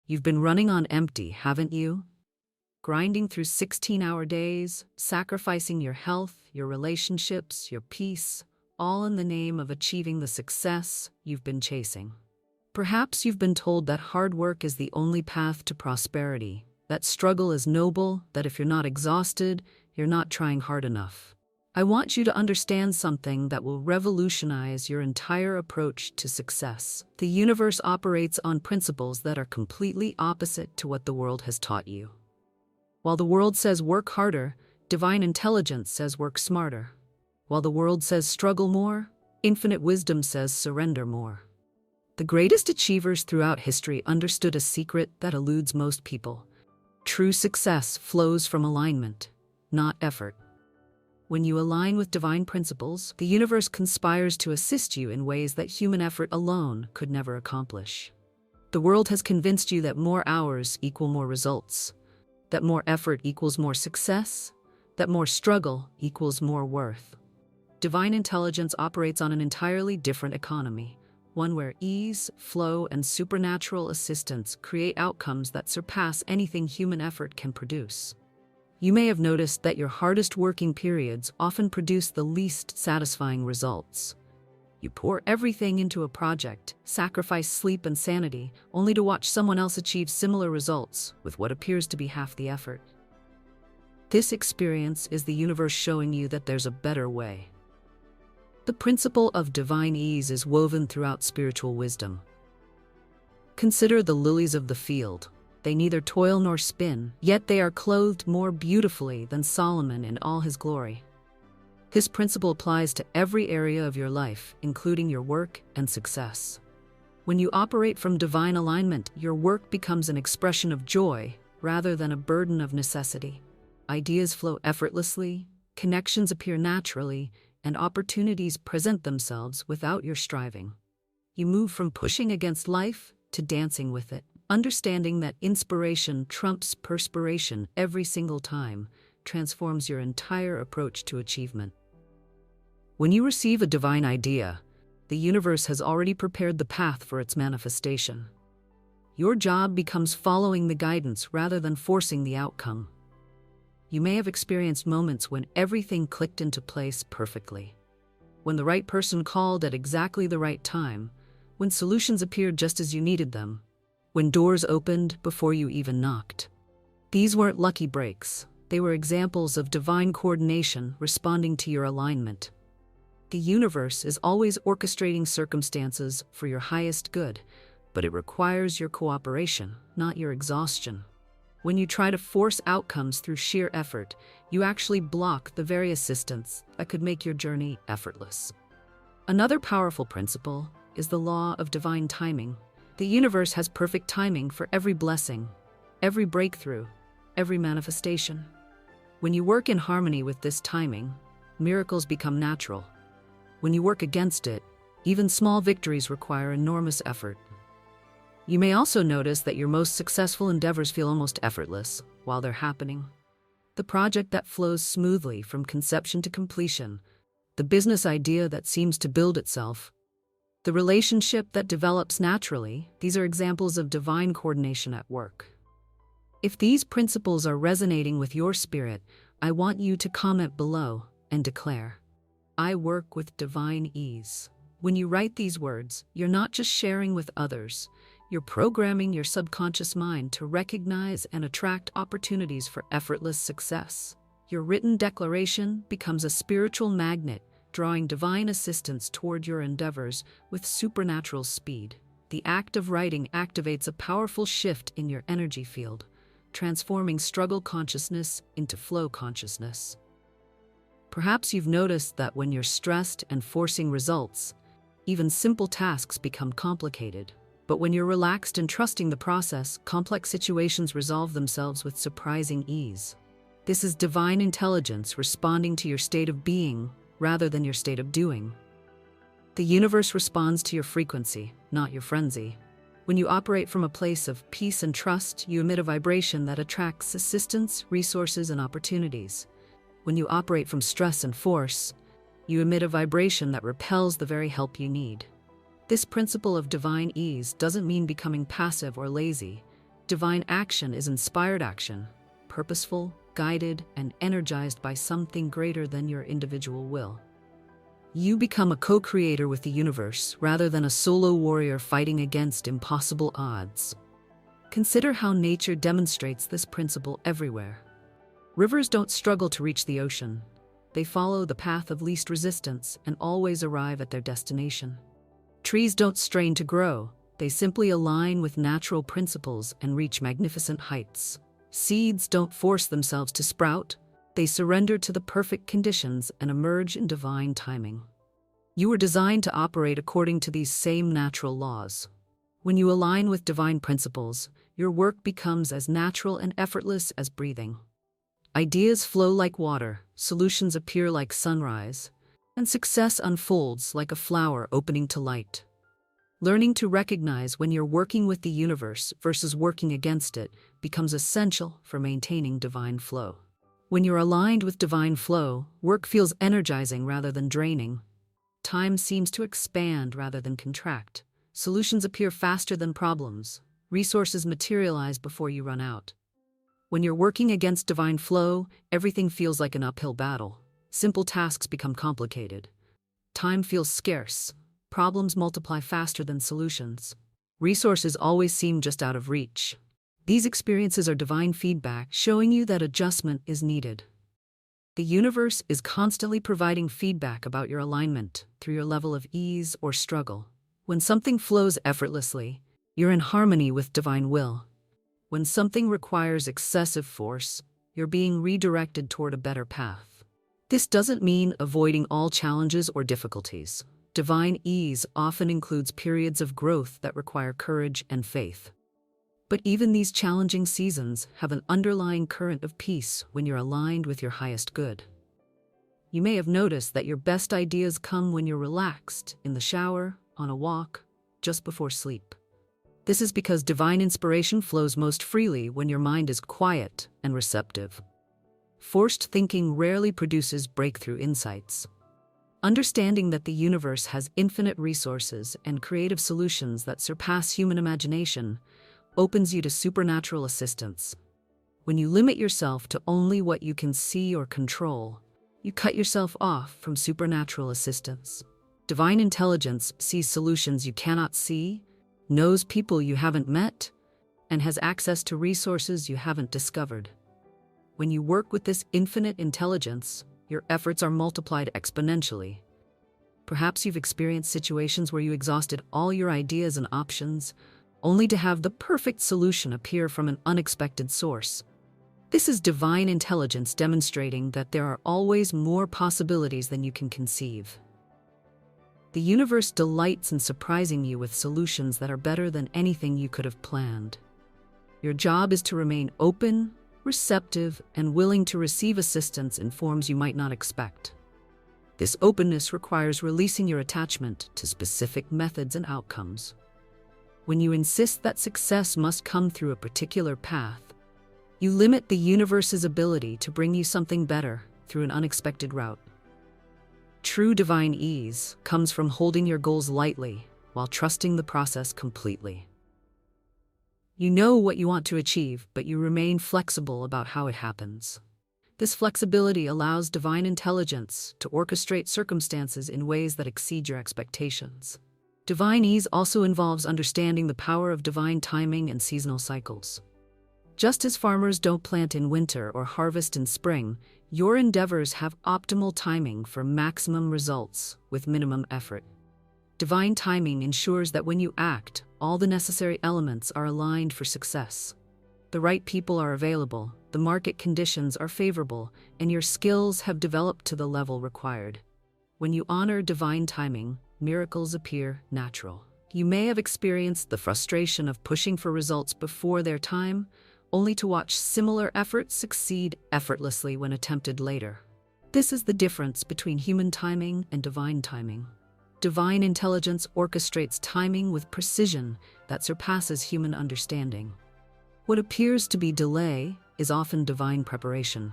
You've been running on empty, haven't you? Grinding through 16-hour days, sacrificing your health, your relationships, your peace, all in the name of achieving the success you've been chasing. Perhaps you've been told that hard work is the only path to prosperity, that struggle is noble, that if you're not exhausted, you're not trying hard enough. I want you to understand something that will revolutionize your entire approach to success. The universe operates on principles that are completely opposite to what the world has taught you. While the world says work harder, divine intelligence says work smarter. While the world says struggle more, infinite wisdom says surrender more. The greatest achievers throughout history understood a secret that eludes most people. True success flows from alignment, not effort. When you align with divine principles, the universe conspires to assist you in ways that human effort alone could never accomplish. The world has convinced you that more hours equal more results, that more effort equals more success, that more struggle equals more worth. Divine intelligence operates on an entirely different economy, one where ease, flow, and supernatural assistance create outcomes that surpass anything human effort can produce. You may have noticed that your hardest working periods often produce the least satisfying results. You pour everything into a project, sacrifice sleep and sanity, only to watch someone else achieve similar results with what appears to be half the effort. This experience is the universe showing you that there's a better way. The principle of divine ease is woven throughout spiritual wisdom. Consider the lilies of the field. They neither toil nor spin, yet they are clothed more beautifully than Solomon in all his glory. This principle applies to every area of your life, including your work and success. When you operate from divine alignment, your work becomes an expression of joy rather than a burden of necessity. Ideas flow effortlessly, connections appear naturally, and opportunities present themselves without your striving. You move from pushing against life to dancing with it, understanding that inspiration trumps perspiration every single time transforms your entire approach to achievement. When you receive a divine idea, the universe has already prepared the path for its manifestation. Your job becomes following the guidance rather than forcing the outcome. You may have experienced moments when everything clicked into place perfectly, when the right person called at exactly the right time, when solutions appeared just as you needed them, when doors opened before you even knocked. These weren't lucky breaks. They were examples of divine coordination responding to your alignment. The universe is always orchestrating circumstances for your highest good, but it requires your cooperation, not your exhaustion. When you try to force outcomes through sheer effort, you actually block the very assistance that could make your journey effortless. Another powerful principle is the law of divine timing. The universe has perfect timing for every blessing, every breakthrough, every manifestation. When you work in harmony with this timing, miracles become natural. When you work against it, even small victories require enormous effort. You may also notice that your most successful endeavors feel almost effortless while they're happening. The project that flows smoothly from conception to completion, the business idea that seems to build itself, the relationship that develops naturally, these are examples of divine coordination at work. If these principles are resonating with your spirit, I want you to comment below and declare, "I work with divine ease." When you write these words, you're not just sharing with others, you're programming your subconscious mind to recognize and attract opportunities for effortless success. Your written declaration becomes a spiritual magnet, drawing divine assistance toward your endeavors with supernatural speed. The act of writing activates a powerful shift in your energy field, transforming struggle consciousness into flow consciousness. Perhaps you've noticed that when you're stressed and forcing results, even simple tasks become complicated. But when you're relaxed and trusting the process, complex situations resolve themselves with surprising ease. This is divine intelligence responding to your state of being rather than your state of doing. The universe responds to your frequency, not your frenzy. When you operate from a place of peace and trust, you emit a vibration that attracts assistance, resources, and opportunities. When you operate from stress and force, you emit a vibration that repels the very help you need. This principle of divine ease doesn't mean becoming passive or lazy. Divine action is inspired action, purposeful, guided, and energized by something greater than your individual will. You become a co-creator with the universe rather than a solo warrior fighting against impossible odds. Consider how nature demonstrates this principle everywhere. Rivers don't struggle to reach the ocean. They follow the path of least resistance and always arrive at their destination. Trees don't strain to grow. They simply align with natural principles and reach magnificent heights. Seeds don't force themselves to sprout. They surrender to the perfect conditions and emerge in divine timing. You were designed to operate according to these same natural laws. When you align with divine principles, your work becomes as natural and effortless as breathing. Ideas flow like water, solutions appear like sunrise, and success unfolds like a flower opening to light. Learning to recognize when you're working with the universe versus working against it becomes essential for maintaining divine flow. When you're aligned with divine flow, work feels energizing rather than draining. Time seems to expand rather than contract. Solutions appear faster than problems. Resources materialize before you run out. When you're working against divine flow, everything feels like an uphill battle. Simple tasks become complicated. Time feels scarce. Problems multiply faster than solutions. Resources always seem just out of reach. These experiences are divine feedback showing you that adjustment is needed. The universe is constantly providing feedback about your alignment through your level of ease or struggle. When something flows effortlessly, you're in harmony with divine will. When something requires excessive force, you're being redirected toward a better path. This doesn't mean avoiding all challenges or difficulties. Divine ease often includes periods of growth that require courage and faith. But even these challenging seasons have an underlying current of peace when you're aligned with your highest good. You may have noticed that your best ideas come when you're relaxed, in the shower, on a walk, just before sleep. This is because divine inspiration flows most freely when your mind is quiet and receptive. Forced thinking rarely produces breakthrough insights. Understanding that the universe has infinite resources and creative solutions that surpass human imagination opens you to supernatural assistance. When you limit yourself to only what you can see or control, you cut yourself off from supernatural assistance. Divine intelligence sees solutions you cannot see, knows people you haven't met, and has access to resources you haven't discovered. When you work with this infinite intelligence, your efforts are multiplied exponentially. Perhaps you've experienced situations where you exhausted all your ideas and options, only to have the perfect solution appear from an unexpected source. This is divine intelligence demonstrating that there are always more possibilities than you can conceive. The universe delights in surprising you with solutions that are better than anything you could have planned. Your job is to remain open, receptive, and willing to receive assistance in forms you might not expect. This openness requires releasing your attachment to specific methods and outcomes. When you insist that success must come through a particular path, you limit the universe's ability to bring you something better through an unexpected route. True divine ease comes from holding your goals lightly while trusting the process completely. You know what you want to achieve, but you remain flexible about how it happens. This flexibility allows divine intelligence to orchestrate circumstances in ways that exceed your expectations. Divine ease also involves understanding the power of divine timing and seasonal cycles. Just as farmers don't plant in winter or harvest in spring, your endeavors have optimal timing for maximum results with minimum effort. Divine timing ensures that when you act, all the necessary elements are aligned for success. The right people are available, the market conditions are favorable, and your skills have developed to the level required. When you honor divine timing, miracles appear natural. You may have experienced the frustration of pushing for results before their time, only to watch similar efforts succeed effortlessly when attempted later. This is the difference between human timing and divine timing. Divine intelligence orchestrates timing with precision that surpasses human understanding. What appears to be delay is often divine preparation.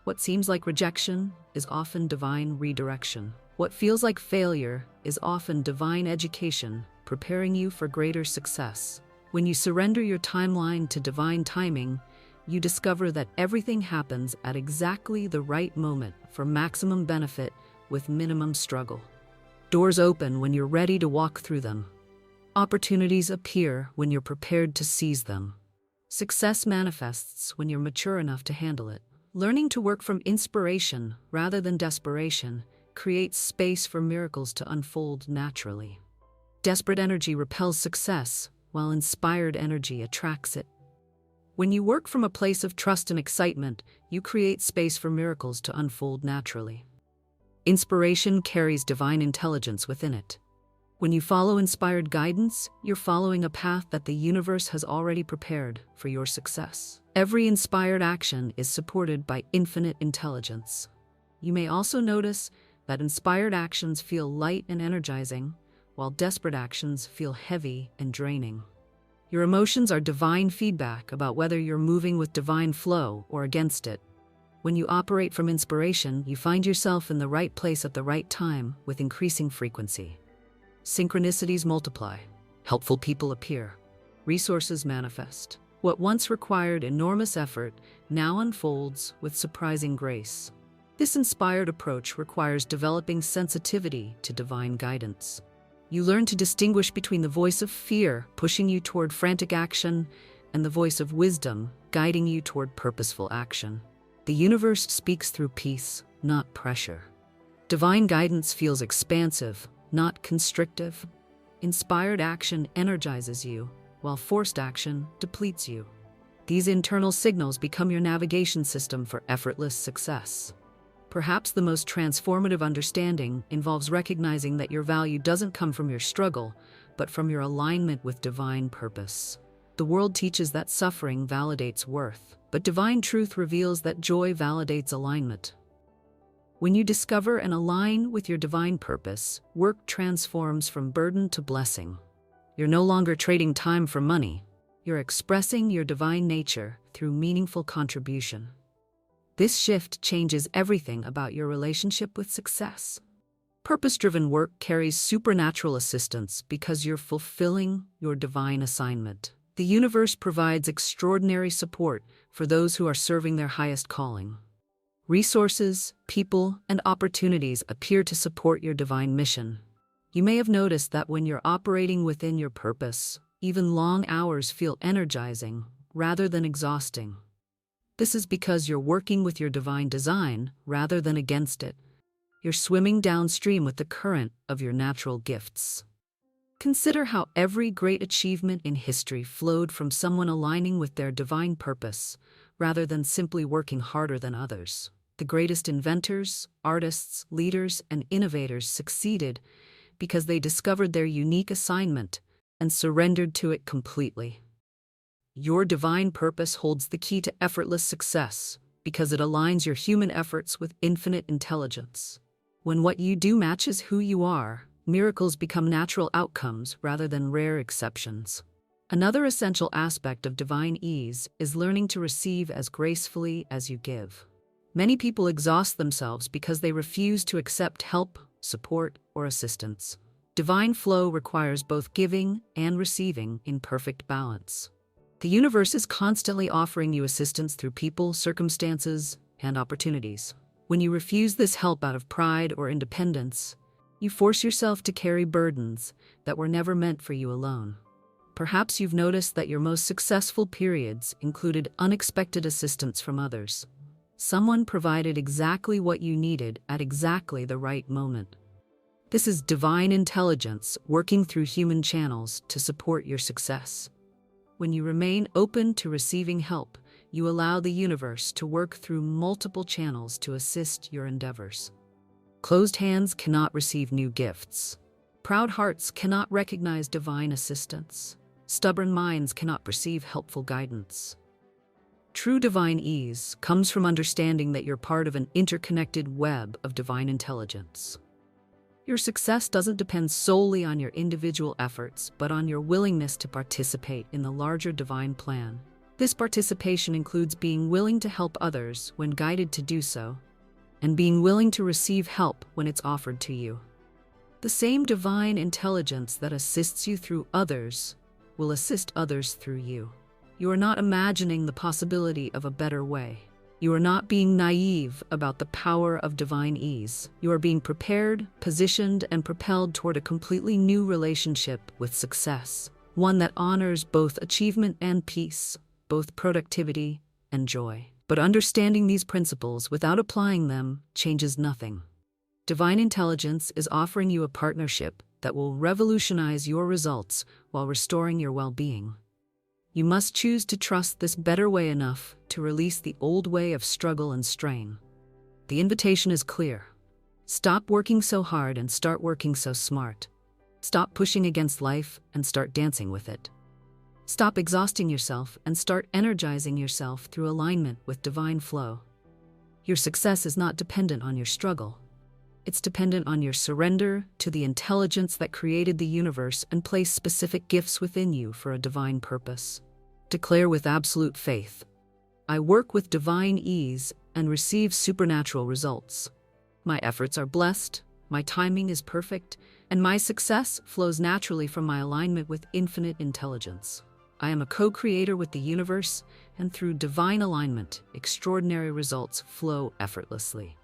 What seems like rejection is often divine redirection. What feels like failure is often divine education, preparing you for greater success. When you surrender your timeline to divine timing, you discover that everything happens at exactly the right moment for maximum benefit with minimum struggle. Doors open when you're ready to walk through them. Opportunities appear when you're prepared to seize them. Success manifests when you're mature enough to handle it. Learning to work from inspiration rather than desperation creates space for miracles to unfold naturally. Desperate energy repels success, while inspired energy attracts it. When you work from a place of trust and excitement, you create space for miracles to unfold naturally. Inspiration carries divine intelligence within it. When you follow inspired guidance, you're following a path that the universe has already prepared for your success. Every inspired action is supported by infinite intelligence. You may also notice that inspired actions feel light and energizing, while desperate actions feel heavy and draining. Your emotions are divine feedback about whether you're moving with divine flow or against it. When you operate from inspiration, you find yourself in the right place at the right time with increasing frequency. Synchronicities multiply. Helpful people appear. Resources manifest. What once required enormous effort now unfolds with surprising grace. This inspired approach requires developing sensitivity to divine guidance. You learn to distinguish between the voice of fear, pushing you toward frantic action, and the voice of wisdom, guiding you toward purposeful action. The universe speaks through peace, not pressure. Divine guidance feels expansive, not constrictive. Inspired action energizes you, while forced action depletes you. These internal signals become your navigation system for effortless success. Perhaps the most transformative understanding involves recognizing that your value doesn't come from your struggle, but from your alignment with divine purpose. The world teaches that suffering validates worth, but divine truth reveals that joy validates alignment. When you discover and align with your divine purpose, work transforms from burden to blessing. You're no longer trading time for money. You're expressing your divine nature through meaningful contribution. This shift changes everything about your relationship with success. Purpose-driven work carries supernatural assistance because you're fulfilling your divine assignment. The universe provides extraordinary support for those who are serving their highest calling. Resources, people, and opportunities appear to support your divine mission. You may have noticed that when you're operating within your purpose, even long hours feel energizing rather than exhausting. This is because you're working with your divine design rather than against it. You're swimming downstream with the current of your natural gifts. Consider how every great achievement in history flowed from someone aligning with their divine purpose rather than simply working harder than others. The greatest inventors, artists, leaders, and innovators succeeded because they discovered their unique assignment and surrendered to it completely. Your divine purpose holds the key to effortless success because it aligns your human efforts with infinite intelligence. When what you do matches who you are, miracles become natural outcomes rather than rare exceptions. Another essential aspect of divine ease is learning to receive as gracefully as you give. Many people exhaust themselves because they refuse to accept help, support, or assistance. Divine flow requires both giving and receiving in perfect balance. The universe is constantly offering you assistance through people, circumstances, and opportunities. When you refuse this help out of pride or independence, you force yourself to carry burdens that were never meant for you alone. Perhaps you've noticed that your most successful periods included unexpected assistance from others. Someone provided exactly what you needed at exactly the right moment. This is divine intelligence working through human channels to support your success. When you remain open to receiving help, you allow the universe to work through multiple channels to assist your endeavors. Closed hands cannot receive new gifts. Proud hearts cannot recognize divine assistance. Stubborn minds cannot receive helpful guidance. True divine ease comes from understanding that you're part of an interconnected web of divine intelligence. Your success doesn't depend solely on your individual efforts, but on your willingness to participate in the larger divine plan. This participation includes being willing to help others when guided to do so, and being willing to receive help when it's offered to you. The same divine intelligence that assists you through others will assist others through you. You are not imagining the possibility of a better way. You are not being naive about the power of divine ease. You are being prepared, positioned, and propelled toward a completely new relationship with success, one that honors both achievement and peace, both productivity and joy. But understanding these principles without applying them changes nothing. Divine intelligence is offering you a partnership that will revolutionize your results while restoring your well-being. You must choose to trust this better way enough to release the old way of struggle and strain. The invitation is clear. Stop working so hard and start working so smart. Stop pushing against life and start dancing with it. Stop exhausting yourself and start energizing yourself through alignment with divine flow. Your success is not dependent on your struggle. It's dependent on your surrender to the intelligence that created the universe and placed specific gifts within you for a divine purpose. Declare with absolute faith, I work with divine ease and receive supernatural results. My efforts are blessed, my timing is perfect, and my success flows naturally from my alignment with infinite intelligence. I am a co-creator with the universe, and through divine alignment, extraordinary results flow effortlessly.